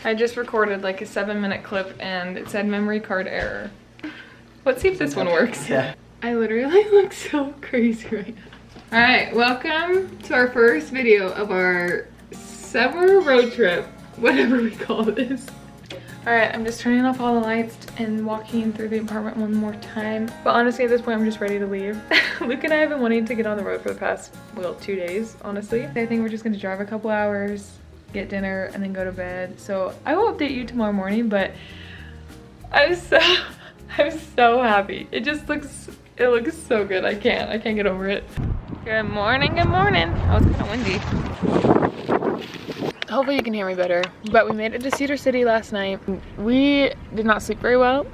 I just recorded like a 7-minute clip and it said memory card error. Let's see if this one works. Yeah. I literally look so crazy right now. All right, welcome to our first video of our summer road trip, whatever we call this. All right, I'm just turning off all the lights and walking through the apartment one more time. But honestly, at this point, I'm just ready to leave. Luke and I have been wanting to get on the road for the past, well, 2 days, honestly. I think we're just gonna drive a couple hours, get dinner, and then go to bed. So I will update you tomorrow morning, but I'm so happy. It looks so good. I can't get over it. Good morning, good morning. Oh, it's kind of windy. Hopefully you can hear me better, but we made it to Cedar City last night. We did not sleep very well.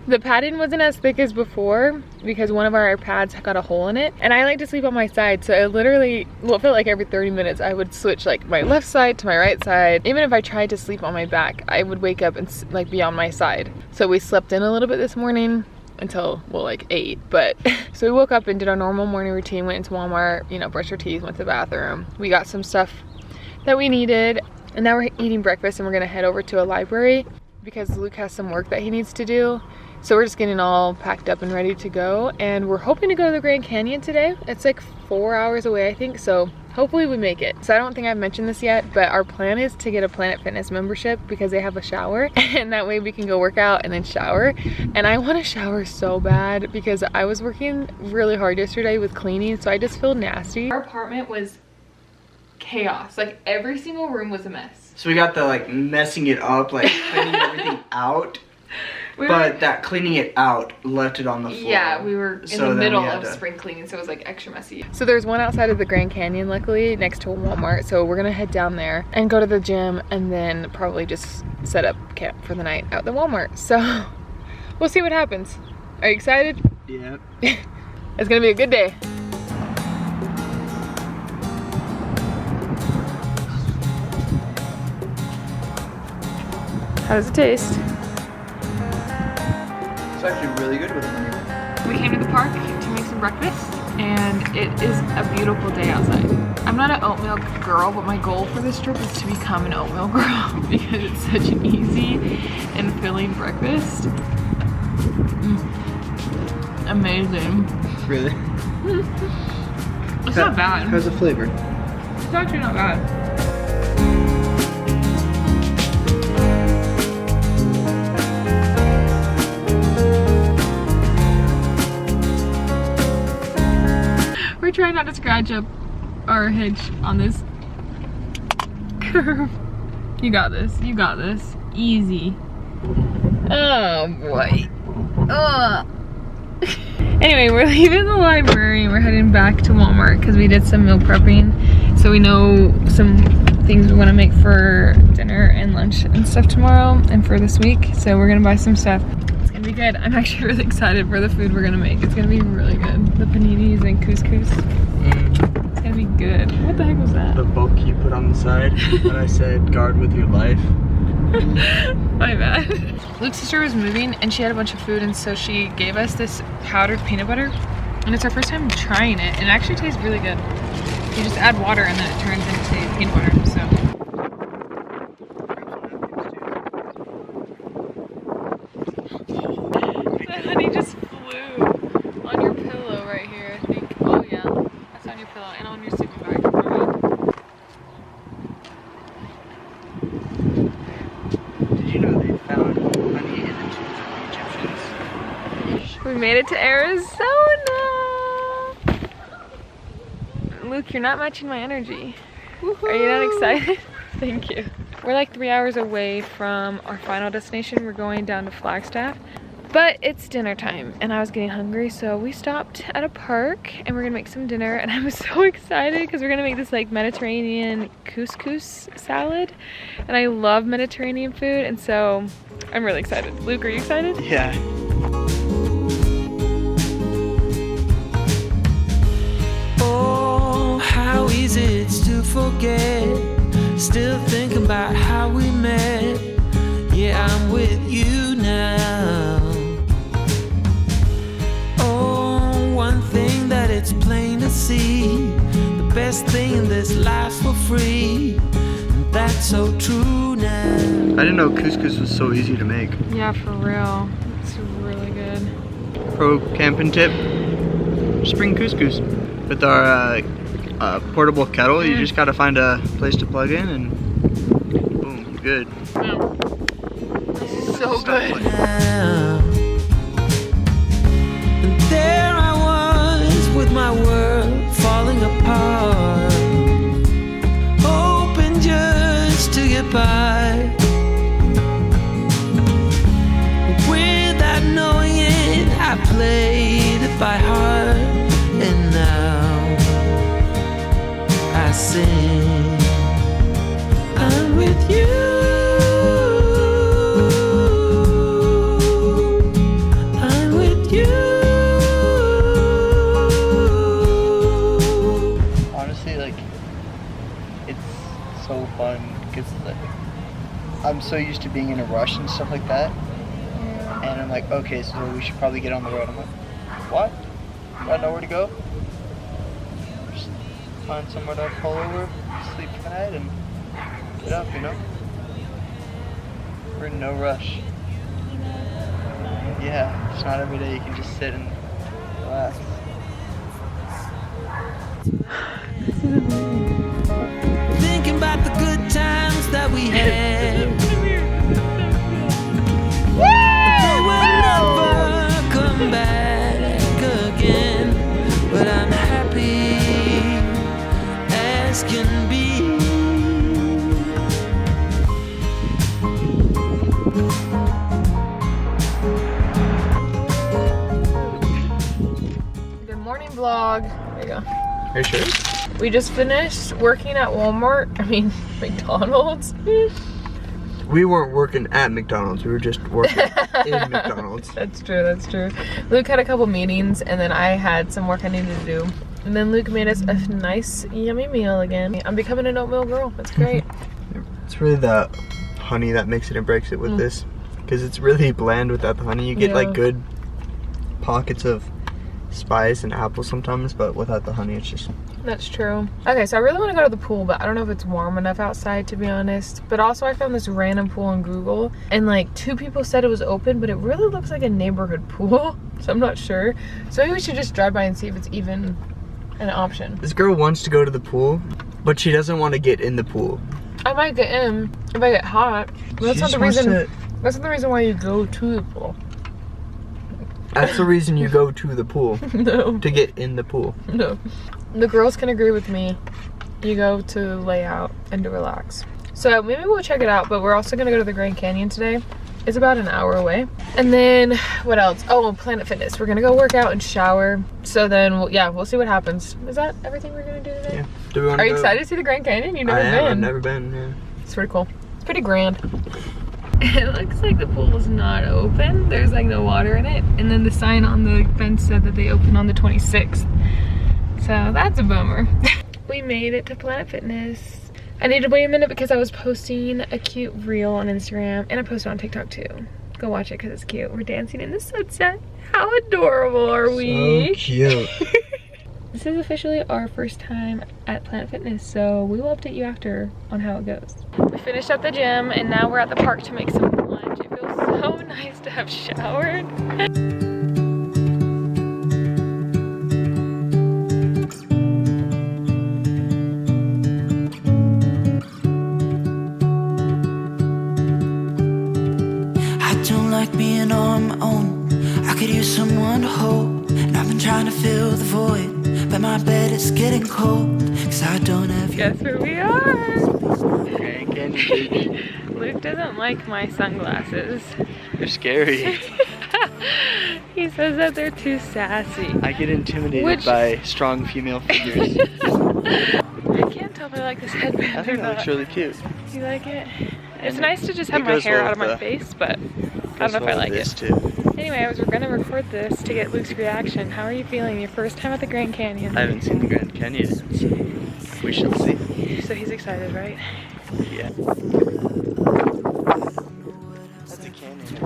The padding wasn't as thick as before because one of our pads got a hole in it, and I like to sleep on my side, so it literally, well, it felt like every 30 minutes I would switch like my left side to my right side. Even if I tried to sleep on my back, I would wake up and like be on my side. So we slept in a little bit this morning until, well, like 8, but so we woke up and did our normal morning routine, went into Walmart, you know, brushed our teeth, went to the bathroom. We got some stuff that we needed, and now we're eating breakfast and we're gonna head over to a library because Luke has some work that he needs to do. So we're just getting all packed up and ready to go, and we're hoping to go to the Grand Canyon today. It's like 4 hours away, I think, so hopefully we make it. So I don't think I've mentioned this yet, but our plan is to get a Planet Fitness membership because they have a shower, and that way we can go work out and then shower. And I want to shower so bad because I was working really hard yesterday with cleaning, so I just feel nasty. Our apartment was chaos. Like every single room was a mess. So we got the like messing it up, like cleaning everything out. But that cleaning it out left it on the floor. Yeah, we were in the middle of spring cleaning, so it was like extra messy. So there's one outside of the Grand Canyon, luckily, next to a Walmart. So we're gonna head down there and go to the gym and then probably just set up camp for the night out the Walmart. So we'll see what happens. Are you excited? Yeah. It's gonna be a good day. How does it taste? It's actually really good with honey. We came to the park to make some breakfast, and it is a beautiful day outside. I'm not an oatmeal girl, but my goal for this trip is to become an oatmeal girl because it's such an easy and filling breakfast. Amazing. Really? It's not bad. How's the flavor? It's actually not bad. We're trying not to scratch up our hitch on this curve. You got this. You got this. Easy. Oh boy. Ugh. Anyway, we're leaving the library and we're heading back to Walmart because we did some meal prepping. So we know some things we want to make for dinner and lunch and stuff tomorrow and for this week. So we're gonna buy some stuff. It's gonna be good. I'm actually really excited for the food we're gonna make. It's gonna be really good. The paninis and couscous. It's gonna be good. What the heck was that? The book you put on the side when I said guard with your life. My bad. Luke's sister was moving and she had a bunch of food, and so she gave us this powdered peanut butter, and it's our first time trying it, and it actually tastes really good. You just add water and then it turns into peanut butter, so. The honey just flew on your pillow right here, I think. Oh yeah, that's on your pillow and on your sleeping bag. Did you know they found honey in the tombs of the Egyptians? We made it to Arizona! Luke, you're not matching my energy. Are you not excited? Thank you. We're like 3 hours away from our final destination. We're going down to Flagstaff. But it's dinner time and I was getting hungry, so we stopped at a park and we're gonna make some dinner, and I'm so excited because we're gonna make this like Mediterranean couscous salad, and I love Mediterranean food, and so I'm really excited. Luke, are you excited? Yeah. Oh, how easy it's to forget. Still thinking about how we met. Yeah, I'm with you now. It's plain to see, the best thing in this life's for free, and that's so true now. didn't know couscous was so easy to make. Yeah, for real. It's really good. Pro camping tip, just bring couscous. With our portable kettle, you just gotta find a place to plug in and boom, good. This is so good. And there I was with my world falling apart, hoping just to get by. Without knowing it, I played it by heart, and now I sing, I'm with you. I'm with you. Honestly, like, it's so fun because like, I'm so used to being in a rush and stuff like that. And I'm like, okay, so we should probably get on the road. I'm like, what? Got nowhere to go? Just find somewhere to pull over, sleep for the night, and get up, you know? We're in no rush. Yeah, it's not every day you can just sit and relax. Thinking about the good times that we had. They will never come back again, but I'm happy as can be. Good morning vlog. There you go. Are you sure? We just finished working at McDonald's. We weren't working at McDonald's, we were just working in McDonald's. That's true. Luke had a couple meetings and then I had some work I needed to do. And then Luke made us a nice, yummy meal again. I'm becoming an oatmeal girl. That's great. It's really the honey that makes it and breaks it with this. Because it's really bland without the honey. You get like good pockets of spice and apple sometimes, but without the honey, it's just... That's true. Okay, so I really want to go to the pool, but I don't know if it's warm enough outside, to be honest. But also I found this random pool on Google, and like 2 people said it was open, but it really looks like a neighborhood pool, so I'm not sure. So maybe we should just drive by and see if it's even an option. This girl wants to go to the pool, but she doesn't want to get in the pool. I might get in if I get hot. But that's not the reason. That's not the reason why you go to the pool. That's the reason you go to the pool. No. To get in the pool. No. The girls can agree with me. You go to lay out and to relax. So maybe we'll check it out, but we're also gonna go to the Grand Canyon today. It's about an hour away. And then what else? Oh, Planet Fitness. We're gonna go work out and shower. So then we'll see what happens. Is that everything we're gonna do today? Yeah. Do we want to Are you excited to see the Grand Canyon? You've never been. I've never been, yeah. It's pretty cool. It's pretty grand. It looks like the pool is not open. There's like no water in it. And then the sign on the fence said that they open on the 26th. So that's a bummer. We made it to Planet Fitness. I need to wait a minute because I was posting a cute reel on Instagram and I posted on TikTok too. Go watch it because it's cute. We're dancing in the sunset. How adorable are we? So cute. This is officially our first time at Planet Fitness, so we will update you after on how it goes. We finished up the gym and now we're at the park to make some lunch. It feels so nice to have showered. I don't like being on my own. I could use someone to hold. And I've been trying to fill the void, but my bed is getting cold. Cause I don't have Guess where we are? Grand Canyon Beach. Luke doesn't like my sunglasses. They're scary. He says that they're too sassy. I get intimidated by strong female figures. I can't tell if I like this headband I think or that looks not. really cute. You like it? It's And nice to just have it my goes hair well out of with my the- face, but I don't know if I like it. Too. Anyways, we're gonna record this to get Luke's reaction. How are you feeling your first time at the Grand Canyon? I haven't seen the Grand Canyon. We shall see. So he's excited, right? Yeah. That's a canyon.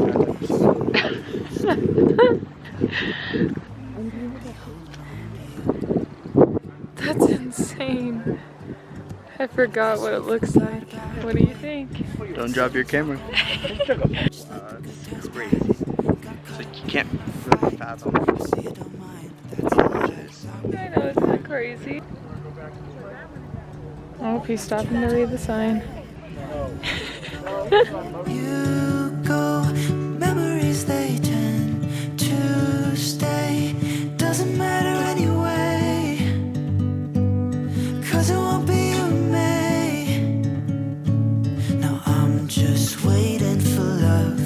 That's insane. I forgot what it looks like. What do you think? Don't drop your camera. It's crazy. It's like you can't really fathom how much it is. I know, isn't that crazy? Oh, he's stopping to read the sign. You go, memories they tend to stay. Doesn't matter anyway, 'cause it won't be you and me. Now I'm just waiting for love,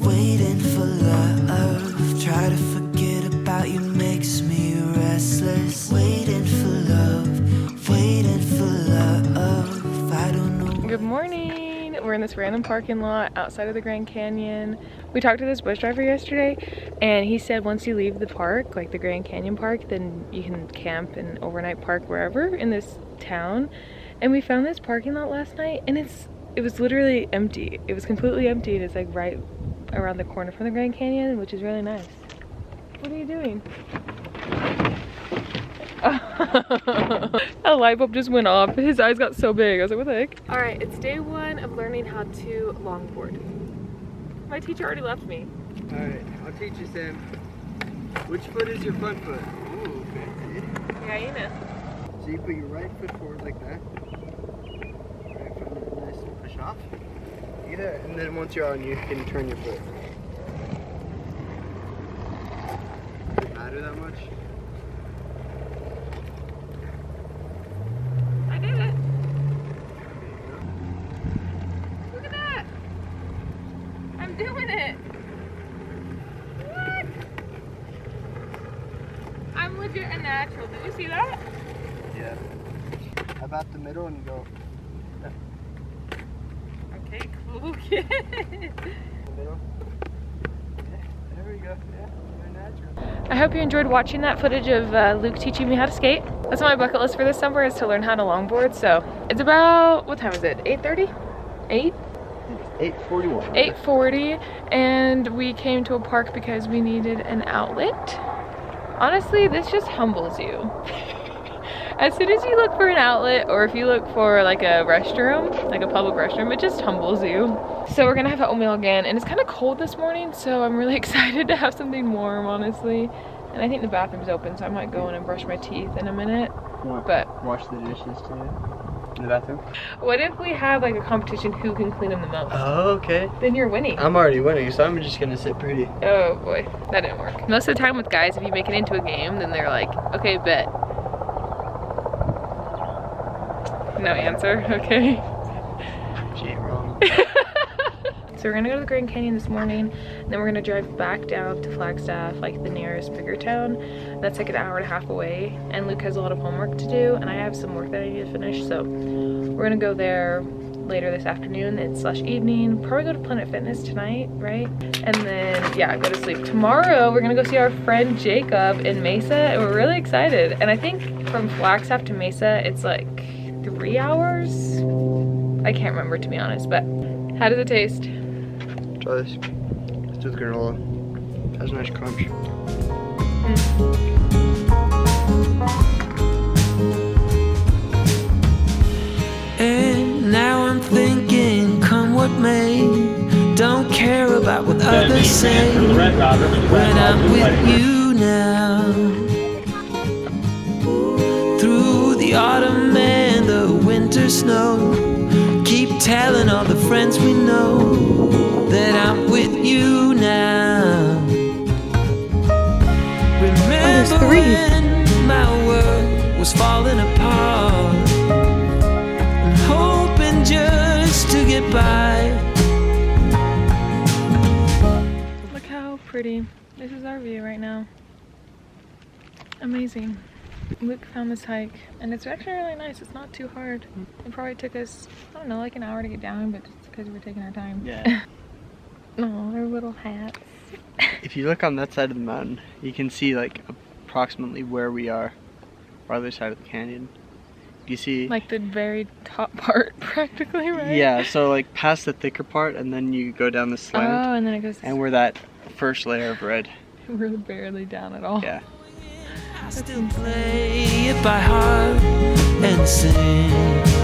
waiting for love. Try to forget about you makes me restless. Waiting for love, waiting for love. I don't know. Good morning. We're in this random parking lot outside of the Grand Canyon. We talked to this bus driver yesterday and he said once you leave the park, like the Grand Canyon Park, then you can camp and overnight park wherever in this town. And we found this parking lot last night and it was literally empty. It was completely empty and it's like right around the corner from the Grand Canyon, which is really nice. What are you doing? A light bulb just went off. His eyes got so big. I was like, what the heck? All right, it's day one of learning how to longboard. My teacher already left me. All right, I'll teach you, Sam. Which foot is your front foot? Ooh, fancy. Yeah, you know. So you put your right foot forward like that. Right foot nice and push off. Either, and then once you're on, you can turn your foot. Does it matter that much? I did it. Look at that. I'm doing it. What? I'm legit a natural. Did you see that? Yeah. About the middle and go. Okay, cool kid. The middle. Yeah, there we go. Yeah, you're natural. I hope you enjoyed watching that footage of Luke teaching me how to skate. That's on my bucket list for this summer, is to learn how to longboard. So it's about, what time is it? 8:30? 8? 8:41. 8:40, and we came to a park because we needed an outlet. Honestly, this just humbles you. As soon as you look for an outlet, or if you look for like a restroom, like a public restroom, it just humbles you. So we're gonna have oatmeal again, and it's kind of cold this morning, so I'm really excited to have something warm, honestly. And I think the bathroom's open, so I might go in and brush my teeth in a minute. But wash the dishes too in the bathroom. What if we have like a competition who can clean them the most? Oh, okay. Then you're winning. I'm already winning, so I'm just gonna sit pretty. Oh boy, that didn't work. Most of the time with guys, if you make it into a game, then they're like, okay, bet. No answer, okay. She ain't wrong. So we're gonna go to the Grand Canyon this morning, and then we're gonna drive back down to Flagstaff, like the nearest bigger town. That's like an hour and a half away, and Luke has a lot of homework to do, and I have some work that I need to finish, so we're gonna go there later this afternoon and / evening. Probably go to Planet Fitness tonight, right? And then, yeah, go to sleep. Tomorrow, we're gonna go see our friend Jacob in Mesa, and we're really excited. And I think from Flagstaff to Mesa, it's like 3 hours? I can't remember, to be honest, but how does it taste? Try this. Let's do the granola. It has a nice crunch. And now I'm thinking, come what may, don't care about what others say. When I'm with you now, through the autumn and the winter snow, keep telling all the friends we know that I'm with you now. Remember when my world was falling apart, and hoping just to get by. Look how pretty. This is our view right now. Amazing. Luke found this hike, and it's actually really nice. It's not too hard. It probably took us, I don't know, like an hour to get down, but it's because we're taking our time. Yeah. Oh, their little hats. If you look on that side of the mountain, you can see like approximately where we are, our other side of the canyon. You see, Like the very top part, practically, right? yeah, so like past the thicker part, and then you go down the slant, Oh, and then it goes. and we're that first layer of red. We're barely down at all. Yeah. I still play it by heart and sing.